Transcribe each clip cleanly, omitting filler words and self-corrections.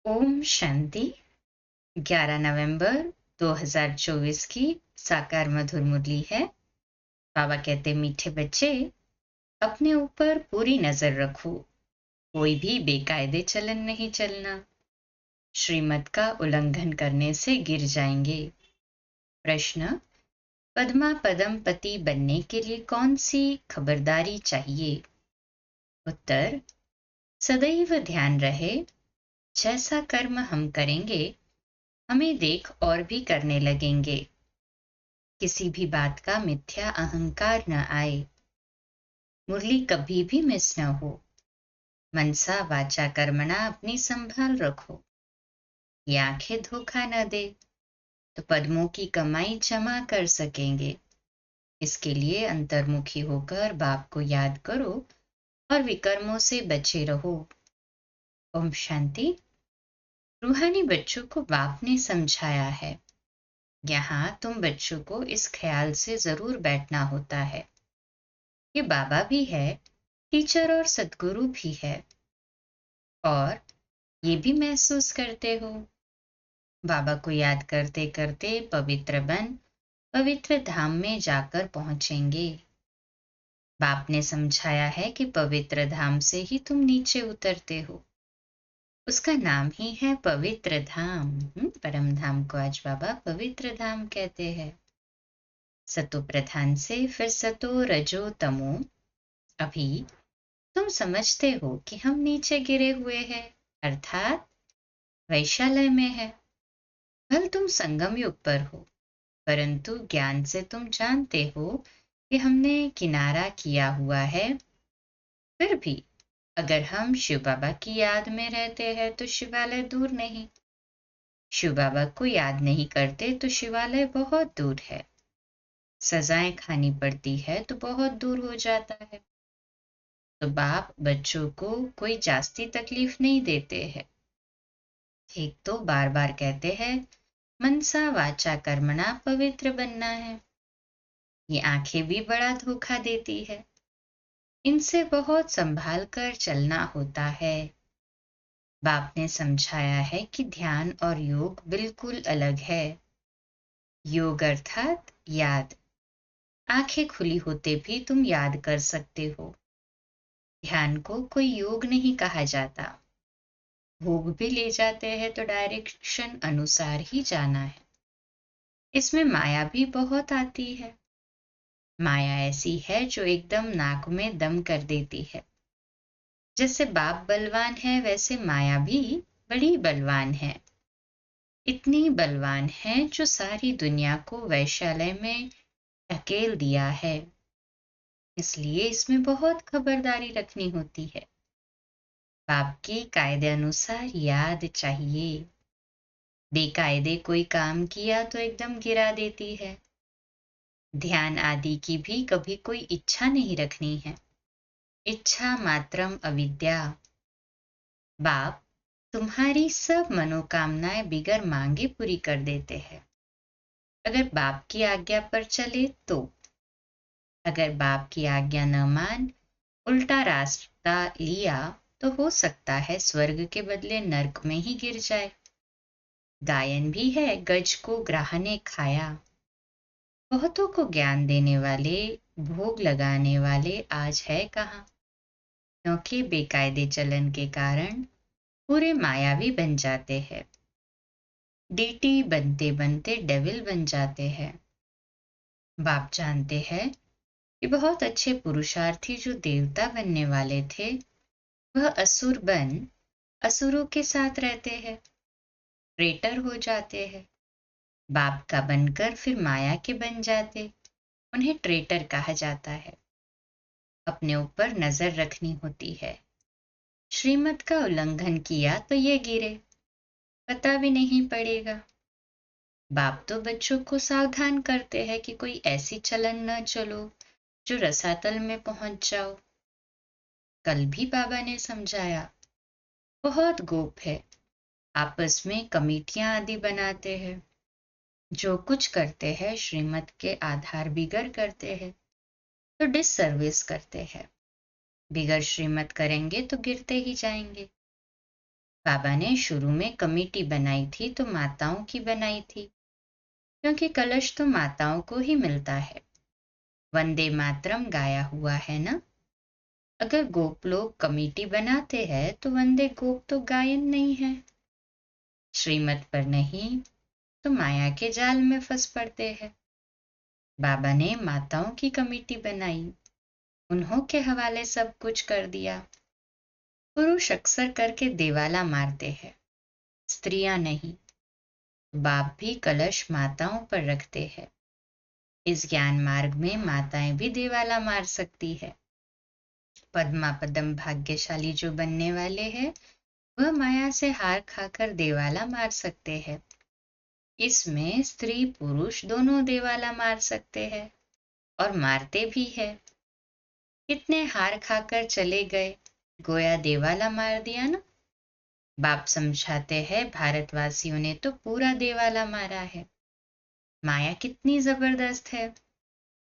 ओम शांति। 11 नवंबर 2024 की साकार मधुर मुरली है। बाबा कहते, मीठे बच्चे, अपने ऊपर पूरी नजर रखो। कोई भी बेकायदे चलन नहीं चलना। श्रीमत का उल्लंघन करने से गिर जाएंगे। प्रश्न: पद्मा पदम पति बनने के लिए कौन सी खबरदारी चाहिए? उत्तर: सदैव ध्यान रहे, जैसा कर्म हम करेंगे हमें देख और भी करने लगेंगे। किसी भी बात का मिथ्या अहंकार न आए। मुरली कभी भी मिस न हो। मनसा वाचा कर्मणा अपनी संभाल रखो। ये आंखें धोखा न दे तो पद्मों की कमाई जमा कर सकेंगे। इसके लिए अंतर्मुखी होकर बाप को याद करो और विकर्मों से बचे रहो। ओम शांति। रूहानी बच्चों को बाप ने समझाया है। यहाँ तुम बच्चों को इस ख्याल से जरूर बैठना होता है, ये बाबा भी है, टीचर और सद्गुरु भी है, और ये भी महसूस करते हो बाबा को याद करते करते पवित्र बन पवित्र धाम में जाकर पहुंचेंगे। बाप ने समझाया है कि पवित्र धाम से ही तुम नीचे उतरते हो। उसका नाम ही है पवित्र धाम। परम धाम को आज बाबा पवित्र धाम कहते हैं। सतो प्रधान से फिर सतो रजो तमो। अभी तुम समझते हो कि हम नीचे गिरे हुए हैं, अर्थात वैशालय में है। भल तुम संगम युग पर हो, परंतु ज्ञान से तुम जानते हो कि हमने किनारा किया हुआ है। फिर भी अगर हम शिव बाबा की याद में रहते हैं तो शिवालय दूर नहीं। शिव बाबा को याद नहीं करते तो शिवालय बहुत दूर है। सजाएं खानी पड़ती है तो बहुत दूर हो जाता है। तो बाप बच्चों को कोई जास्ती तकलीफ नहीं देते हैं। एक तो बार बार कहते हैं मनसा वाचा कर्मणा पवित्र बनना है। ये आंखें भी बड़ा धोखा देती है। इनसे बहुत संभाल कर चलना होता है। बाप ने समझाया है कि ध्यान और योग बिल्कुल अलग है। योग अर्थात याद। आंखें खुली होते भी तुम याद कर सकते हो। ध्यान को कोई योग नहीं कहा जाता। भोग भी ले जाते हैं तो डायरेक्शन अनुसार ही जाना है। इसमें माया भी बहुत आती है। माया ऐसी है जो एकदम नाक में दम कर देती है। जैसे बाप बलवान है वैसे माया भी बड़ी बलवान है। इतनी बलवान है जो सारी दुनिया को वैशालय में धकेल दिया है। इसलिए इसमें बहुत खबरदारी रखनी होती है। बाप की कायदे अनुसार याद चाहिए। बेकायदे कोई काम किया तो एकदम गिरा देती है। ध्यान आदि की भी कभी कोई इच्छा नहीं रखनी है। इच्छा मात्रम अविद्या। बाप तुम्हारी सब मनोकामनाएं बिगर मांगे पूरी कर देते हैं, अगर बाप की आज्ञा पर चले तो। अगर बाप की आज्ञा न मान उल्टा रास्ता लिया तो हो सकता है स्वर्ग के बदले नर्क में ही गिर जाए। गायन भी है, गज को ग्राह ने खाया। बहुतों को ज्ञान देने वाले, भोग लगाने वाले आज है कहाँ? क्योंकि बेकायदे चलन के कारण पूरे मायावी बन जाते हैं। डीटी बनते बनते डेविल बन जाते हैं। बाप जानते हैं कि बहुत अच्छे पुरुषार्थी जो देवता बनने वाले थे वह असुर बन असुरों के साथ रहते हैं, ट्रेटर हो जाते हैं। बाप का बनकर फिर माया के बन जाते, उन्हें ट्रेटर कहा जाता है। अपने ऊपर नजर रखनी होती है। श्रीमत का उल्लंघन किया तो ये गिरे, पता भी नहीं पड़ेगा। बाप तो बच्चों को सावधान करते हैं कि कोई ऐसी चलन न चलो जो रसातल में पहुंच जाओ। कल भी बाबा ने समझाया, बहुत गोप है, आपस में कमेटियां आदि बनाते हैं। जो कुछ करते हैं श्रीमत के आधार बिगर करते हैं तो डिससर्विस करते हैं। बिगर श्रीमत करेंगे तो गिरते ही जाएंगे। बाबा ने शुरू में कमेटी बनाई थी तो माताओं की बनाई थी, क्योंकि कलश तो माताओं को ही मिलता है। वंदे मातरम गाया हुआ है ना। अगर गोप लोग कमेटी बनाते हैं तो वंदे गोप तो गायन नहीं है। श्रीमत पर नहीं तो माया के जाल में फंस पड़ते हैं। बाबा ने माताओं की कमेटी बनाई, उन्हों के हवाले सब कुछ कर दिया। पुरुष अक्सर करके देवाला मारते हैं, स्त्रियां नहीं। बाप भी कलश माताओं पर रखते हैं। इस ज्ञान मार्ग में माताएं भी देवाला मार सकती है। पद्मा पदम भाग्यशाली जो बनने वाले हैं वह माया से हार खाकर देवाला मार सकते हैं। इसमें स्त्री पुरुष दोनों देवाला मार सकते हैं और मारते भी है। कितने हार खाकर चले गए, गोया देवाला मार दिया ना। बाप समझाते हैं भारतवासियों ने तो पूरा देवाला मारा है। माया कितनी जबरदस्त है,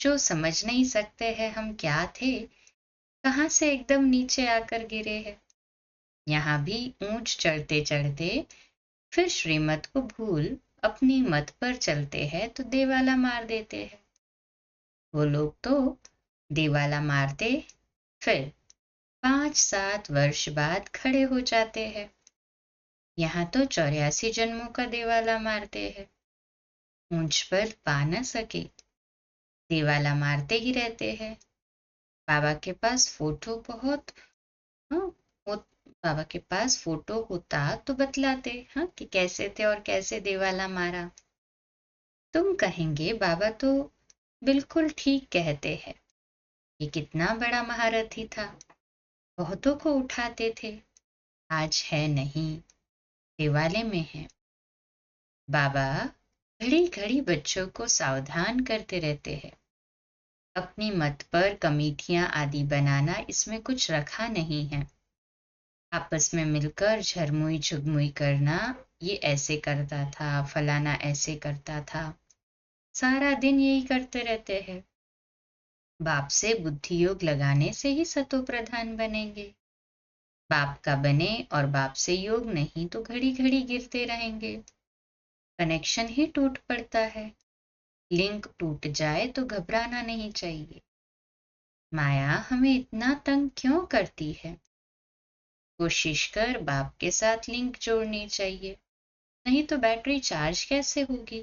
जो समझ नहीं सकते हैं हम क्या थे, कहां से एकदम नीचे आकर गिरे हैं। यहाँ भी ऊंच चढ़ते चढ़ते फिर श्रीमत को भूल अपनी मत पर चलते हैं तो देवाला मार देते हैं। वो लोग तो देवाला मारते फिर 5-7 वर्ष बाद खड़े हो जाते हैं। यहाँ तो 84 जन्मों का देवाला मारते हैं। ऊंच पर पा न सके, देवाला मारते ही रहते हैं। बाबा के पास फोटो बहुत, हाँ, वो बाबा के पास फोटो होता तो बतलाते, हाँ, कि कैसे थे और कैसे देवाला मारा। तुम कहेंगे बाबा तो बिल्कुल ठीक कहते हैं, ये कितना बड़ा महारथी था, बहुतों को उठाते थे। आज है नहीं, देवाले में है। बाबा घड़ी घड़ी बच्चों को सावधान करते रहते हैं। अपनी मत पर कमेटियां आदि बनाना इसमें कुछ रखा नहीं है। आपस में मिलकर झरमुई झुगमुई करना, ये ऐसे करता था, फलाना ऐसे करता था, सारा दिन यही करते रहते हैं। बाप से बुद्धि योग लगाने से ही सतो प्रधान बनेंगे। बाप का बने और बाप से योग नहीं तो घड़ी घड़ी गिरते रहेंगे। कनेक्शन ही टूट पड़ता है। लिंक टूट जाए तो घबराना नहीं चाहिए। माया हमें इतना तंग क्यों करती है? कोशिश कर बाप के साथ लिंक जोड़नी चाहिए, नहीं तो बैटरी चार्ज कैसे होगी?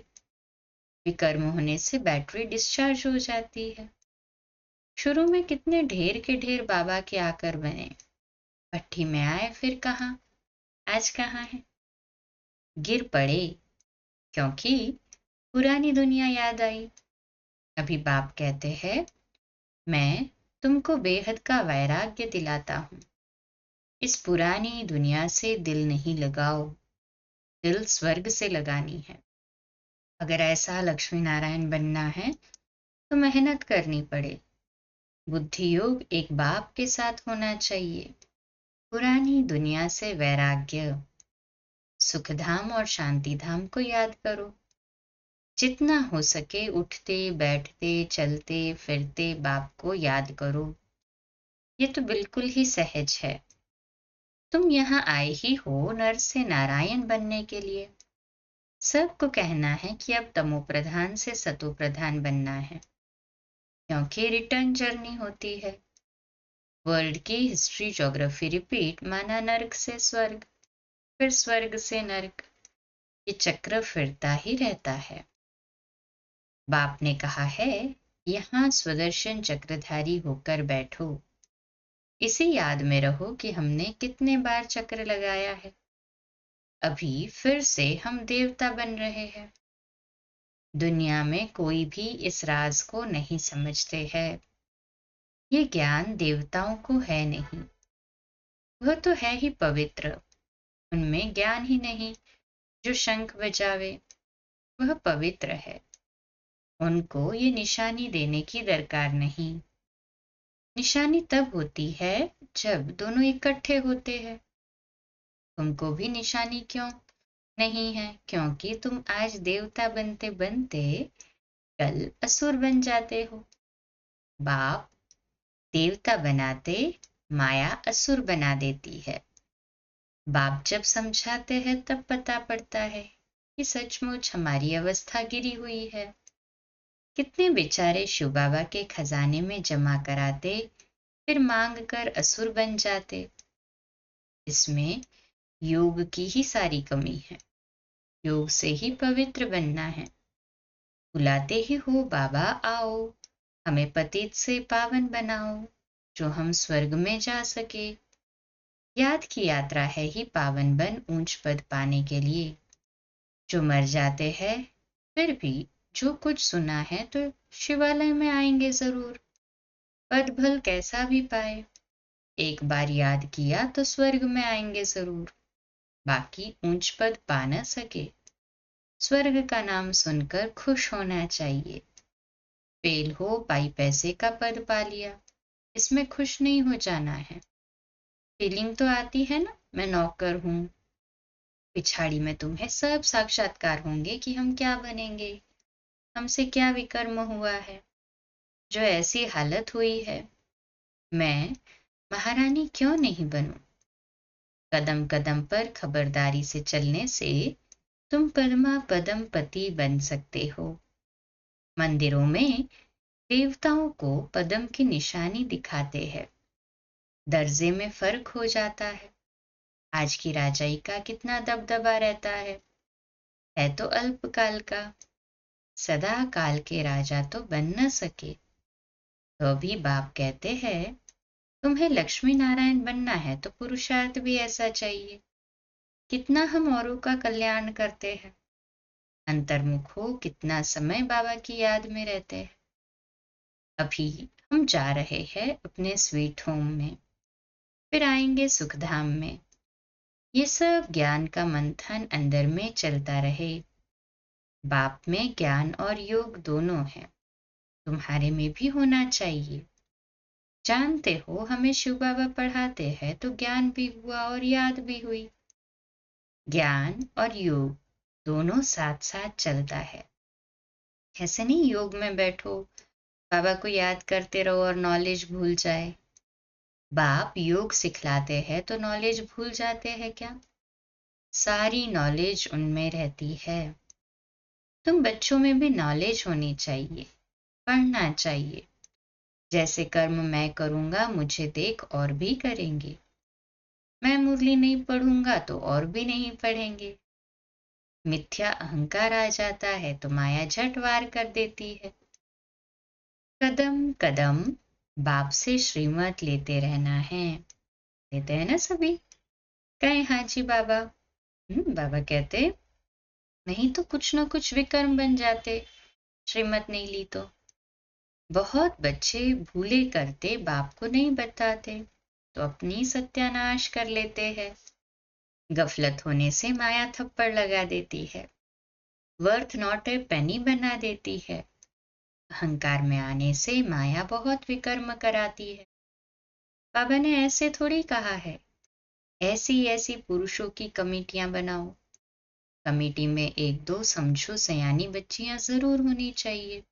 विकर्म होने से बैटरी डिस्चार्ज हो जाती है। शुरू में कितने ढेर के ढेर बाबा के आकर बने, भट्ठी में आए फिर कहाँ, आज कहाँ है? गिर पड़े क्योंकि पुरानी दुनिया याद आई। अभी बाप कहते हैं, मैं तुमको बेहद का वैराग्य दिलाता हूं। इस पुरानी दुनिया से दिल नहीं लगाओ, दिल स्वर्ग से लगानी है। अगर ऐसा लक्ष्मी नारायण बनना है तो मेहनत करनी पड़े। बुद्धि योग एक बाप के साथ होना चाहिए। पुरानी दुनिया से वैराग्य, सुखधाम और शांतिधाम को याद करो। जितना हो सके उठते बैठते चलते फिरते बाप को याद करो। ये तो बिल्कुल ही सहज है। तुम यहाँ आए ही हो नर से नारायण बनने के लिए। सबको कहना है कि अब तमो प्रधान से सतो प्रधान बनना है, क्योंकि रिटर्न जर्नी होती है। वर्ल्ड की हिस्ट्री ज्योग्राफी रिपीट, माना नर्क से स्वर्ग, फिर स्वर्ग से नर्क। ये चक्र फिरता ही रहता है। बाप ने कहा है, यहाँ स्वदर्शन चक्रधारी होकर बैठो। इसी याद में रहो कि हमने कितने बार चक्र लगाया है। अभी फिर से हम देवता बन रहे हैं। दुनिया में कोई भी इस राज को नहीं समझते हैं। ये ज्ञान देवताओं को है नहीं, वह तो है ही पवित्र। उनमें ज्ञान ही नहीं। जो शंख बजावे वह पवित्र है, उनको ये निशानी देने की दरकार नहीं। निशानी तब होती है जब दोनों इकट्ठे होते हैं। तुमको भी निशानी क्यों नहीं है? क्योंकि तुम आज देवता बनते बनते कल असुर बन जाते हो। बाप देवता बनाते, माया असुर बना देती है। बाप जब समझाते हैं तब पता पड़ता है कि सचमुच हमारी अवस्था गिरी हुई है। कितने बेचारे शिव बाबा के खजाने में जमा कराते, फिर मांग कर असुर बन जाते। इसमें योग की ही सारी कमी है। योग से ही पवित्र बनना है। बुलाते ही हो बाबा आओ, हमें पतित से पावन बनाओ, जो हम स्वर्ग में जा सके। याद की यात्रा है ही पावन बन ऊंच पद पाने के लिए। जो मर जाते हैं फिर भी जो कुछ सुना है तो शिवालय में आएंगे जरूर। पद भल कैसा भी पाए, एक बार याद किया तो स्वर्ग में आएंगे जरूर। बाकी ऊंच पद पा न सके, स्वर्ग का नाम सुनकर खुश होना चाहिए। फेल हो पाई पैसे का पद पा लिया, इसमें खुश नहीं हो जाना है। फीलिंग तो आती है ना, मैं नौकर हूं। पिछाड़ी में तुम्हें सब साक्षात्कार होंगे कि हम क्या बनेंगे, हमसे क्या विकर्म हुआ है, जो ऐसी हालत हुई है। मैं महारानी क्यों नहीं बनूं? कदम कदम पर खबरदारी से चलने से तुम परमा पदम पति बन सकते हो। मंदिरों में देवताओं को पदम की निशानी दिखाते हैं, दर्जे में फर्क हो जाता है। आज की राजाई का कितना दबदबा रहता है तो अल्पकाल का। सदा काल के राजा तो बन न सके। तो भी बाप कहते हैं तुम्हें लक्ष्मी नारायण बनना है तो पुरुषार्थ भी ऐसा चाहिए। कितना हम औरों का कल्याण करते हैं, अंतर्मुख हो कितना समय बाबा की याद में रहते हैं। अभी हम जा रहे हैं अपने स्वीट होम में, फिर आएंगे सुखधाम में। ये सब ज्ञान का मंथन अंदर में चलता रहे। बाप में ज्ञान और योग दोनों है, तुम्हारे में भी होना चाहिए। जानते हो हमें शिव बाबा पढ़ाते हैं तो ज्ञान भी हुआ और याद भी हुई। ज्ञान और योग दोनों साथ साथ चलता है। ऐसे नहीं योग में बैठो, बाबा को याद करते रहो और नॉलेज भूल जाए। बाप योग सिखलाते हैं तो नॉलेज भूल जाते हैं क्या? सारी नॉलेज उनमें रहती है। तुम बच्चों में भी नॉलेज होनी चाहिए, पढ़ना चाहिए। जैसे कर्म मैं करूंगा मुझे देख और भी करेंगे। मैं मुरली नहीं पढ़ूंगा तो और भी नहीं पढ़ेंगे। मिथ्या अहंकार आ जाता है तो माया झट वार कर देती है। कदम कदम बाप से श्रीमत लेते रहना है। लेते हैं ना सभी? कहे हाँ जी बाबा। बाबा कहते नहीं तो कुछ ना कुछ विकर्म बन जाते, श्रीमत नहीं ली तो। बहुत बच्चे भूले करते बाप को नहीं बताते तो अपनी सत्यानाश कर लेते हैं। गफलत होने से माया थप्पड़ लगा देती है, वर्थ नॉट ए पेनी बना देती है। अहंकार में आने से माया बहुत विकर्म कराती है। बाबा ने ऐसे थोड़ी कहा है, ऐसी ऐसी पुरुषों की कमेटियां बनाओ। कमेटी में एक दो समझो सयानी बच्चियां जरूर होनी चाहिए,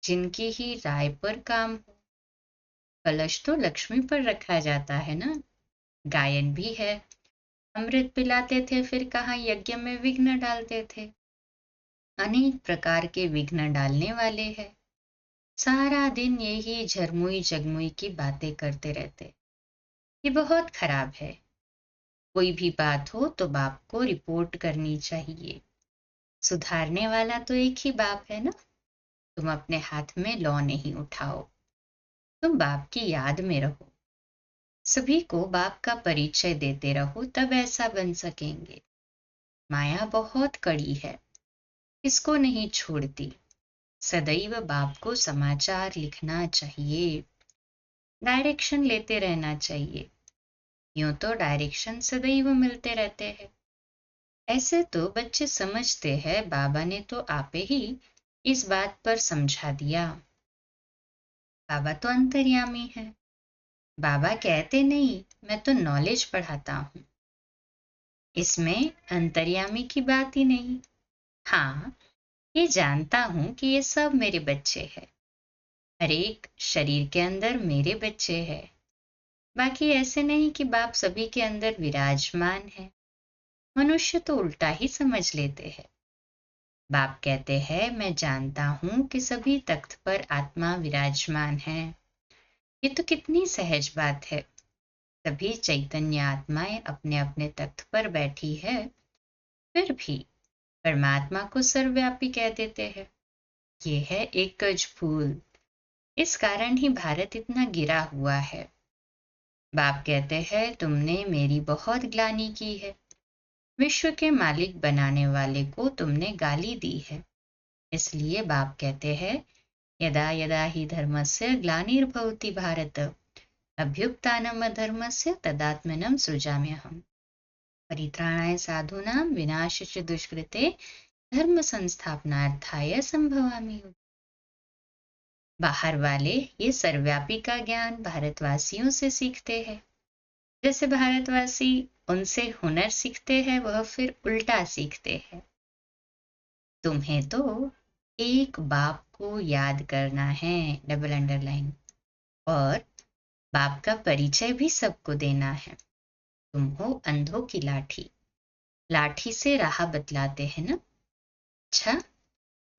जिनकी ही राय पर काम हो। कलश तो लक्ष्मी पर रखा जाता है ना। गायन भी है, अमृत पिलाते थे फिर कहाँ यज्ञ में विघ्न डालते थे। अनेक प्रकार के विघ्न डालने वाले हैं। सारा दिन यही झरमुई जगमुई की बातें करते रहते। ये बहुत खराब है। कोई भी बात हो तो बाप को रिपोर्ट करनी चाहिए। सुधारने वाला तो एक ही बाप है ना। तुम अपने हाथ में लौ नहीं उठाओ, तुम बाप की याद में रहो। सभी को बाप का परिचय देते रहो, तब ऐसा बन सकेंगे। माया बहुत कड़ी है, इसको नहीं छोड़ती। सदैव बाप को समाचार लिखना चाहिए, डायरेक्शन लेते रहना चाहिए। यूं तो डायरेक्शन सदैव मिलते रहते हैं। ऐसे तो बच्चे समझते हैं बाबा ने तो आपे ही इस बात पर समझा दिया। बाबा तो अंतर्यामी है। बाबा कहते नहीं मैं तो नॉलेज पढ़ाता हूँ, इसमें अंतर्यामी की बात ही नहीं। हाँ, ये जानता हूं कि ये सब मेरे बच्चे हैं। हर एक शरीर के अंदर मेरे बच्चे हैं। बाकी ऐसे नहीं कि बाप सभी के अंदर विराजमान है। मनुष्य तो उल्टा ही समझ लेते हैं। बाप कहते हैं, मैं जानता हूं कि सभी तख्त पर आत्मा विराजमान है। ये तो कितनी सहज बात है। सभी चैतन्य आत्माएं अपने अपने तख्त पर बैठी है, फिर भी परमात्मा को सर्वव्यापी कह देते हैं। ये है एक गज भूल। इस कारण ही भारत इतना गिरा हुआ है। बाप कहते हैं, तुमने मेरी बहुत ग्लानि की है। विश्व के मालिक बनाने वाले को तुमने गाली दी है। इसलिए बाप कहते हैं, यदा यदा हि धर्मस्य ग्लानिर्भवति भारत अभ्युत्थानम् अधर्मस्य तदात्मनं सृजाम्यहम्। परित्राणाय साधूनां विनाशाय दुष्कृते धर्म संस्थापनार्थाय संभवामि। बाहर वाले ये सर्वव्यापी का ज्ञान भारतवासियों से सीखते हैं। जैसे भारतवासी उनसे हुनर सीखते हैं, वह फिर उल्टा सीखते हैं। तुम्हें तो एक बाप को याद करना है, डबल अंडरलाइन, और बाप का परिचय भी सबको देना है। तुम हो अंधों की लाठी, लाठी से राह बतलाते हैं ना। अच्छा,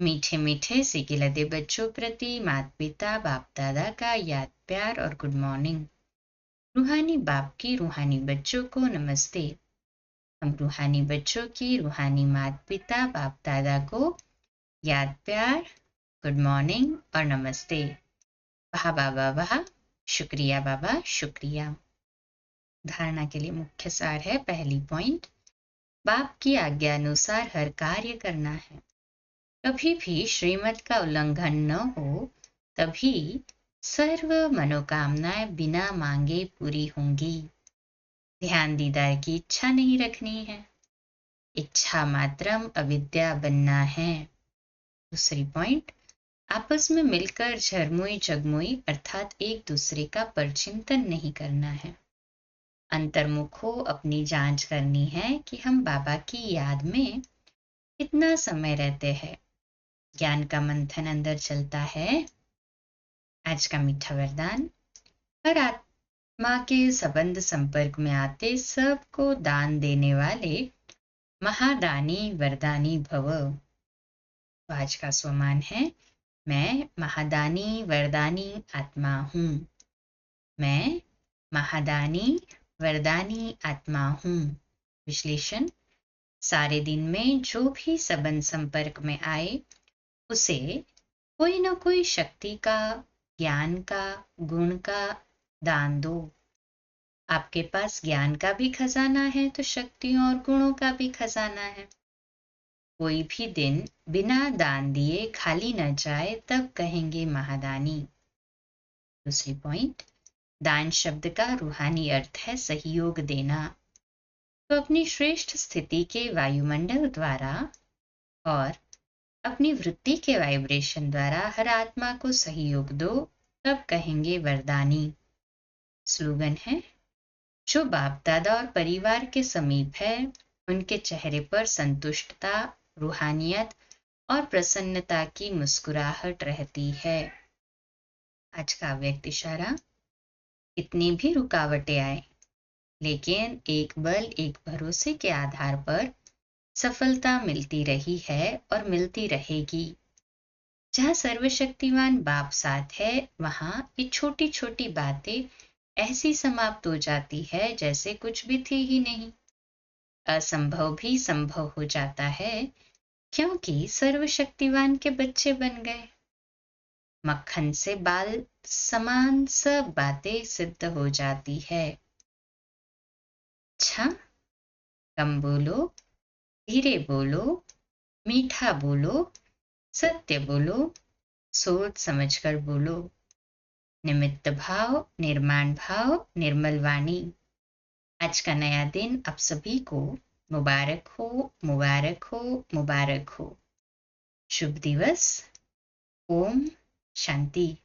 मीठे मीठे सिकिलदे बच्चों प्रति माता पिता बाप दादा का याद प्यार और गुड मॉर्निंग। रूहानी बाप की रूहानी बच्चों को नमस्ते। हम रूहानी बच्चों की रूहानी माता पिता बाप दादा को याद प्यार, गुड मॉर्निंग और नमस्ते। वाह बाबा वाह, शुक्रिया बाबा शुक्रिया। धारणा के लिए मुख्य सार है, पहली पॉइंट, बाप की आज्ञा अनुसार हर कार्य करना है। कभी भी श्रीमत का उल्लंघन न हो, तभी सर्व मनोकामनाएं बिना मांगे पूरी होंगी। ध्यान दीदार की इच्छा नहीं रखनी है। इच्छा मात्रम अविद्या बनना है। दूसरी पॉइंट, आपस में मिलकर झरमुई जगमुई अर्थात एक दूसरे का परचिंतन नहीं करना है। अंतर्मुख हो अपनी जांच करनी है कि हम बाबा की याद में कितना समय रहते हैं। ज्ञान का मंथन अंदर चलता है। आज का मीठा वरदान, हर आत्मा के संबंध संपर्क में आते सबको दान देने वाले महादानी वरदानी भव। तो आज का स्वमान है, मैं महादानी वरदानी आत्मा हूँ। मैं महादानी वरदानी आत्मा हूँ। विश्लेषण, सारे दिन में जो भी संबंध संपर्क में आए, उसे कोई ना कोई शक्ति का, ज्ञान का, गुण का दान दो। आपके पास ज्ञान का भी खजाना है तो शक्तियों और गुणों का भी खजाना है। कोई भी दिन बिना दान दिए खाली न जाए, तब कहेंगे महादानी। दूसरी पॉइंट, दान शब्द का रूहानी अर्थ है सहयोग देना। तो अपनी श्रेष्ठ स्थिति के वायुमंडल द्वारा और अपनी वृत्ति के वाइब्रेशन द्वारा हर आत्मा को सहयोग दो, तब कहेंगे वरदानी। स्लोगन है, जो बाप दादा और परिवार के समीप है, उनके चेहरे पर संतुष्टता, रूहानियत और प्रसन्नता की मुस्कुराहट रहती है। आज का व्यक्त इशारा, कितनी भी रुकावटें आए, लेकिन एक बल एक भरोसे के आधार पर सफलता मिलती रही है और मिलती रहेगी। जहाँ सर्वशक्तिमान बाप साथ है, वहाँ ये छोटी छोटी बातें ऐसी समाप्त हो जाती है जैसे कुछ भी थी ही नहीं। असंभव भी संभव हो जाता है, क्योंकि सर्वशक्तिवान के बच्चे बन गए। मक्खन से बाल समान सब बातें सिद्ध हो जाती है। अच्छा, कम बोलो, धीरे बोलो, मीठा बोलो, सत्य बोलो, सोच समझकर बोलो। निमित्त भाव, निर्माण भाव, निर्मल वाणी। आज का नया दिन आप सभी को मुबारक हो, मुबारक हो, मुबारक हो। शुभ दिवस। ओम शांति।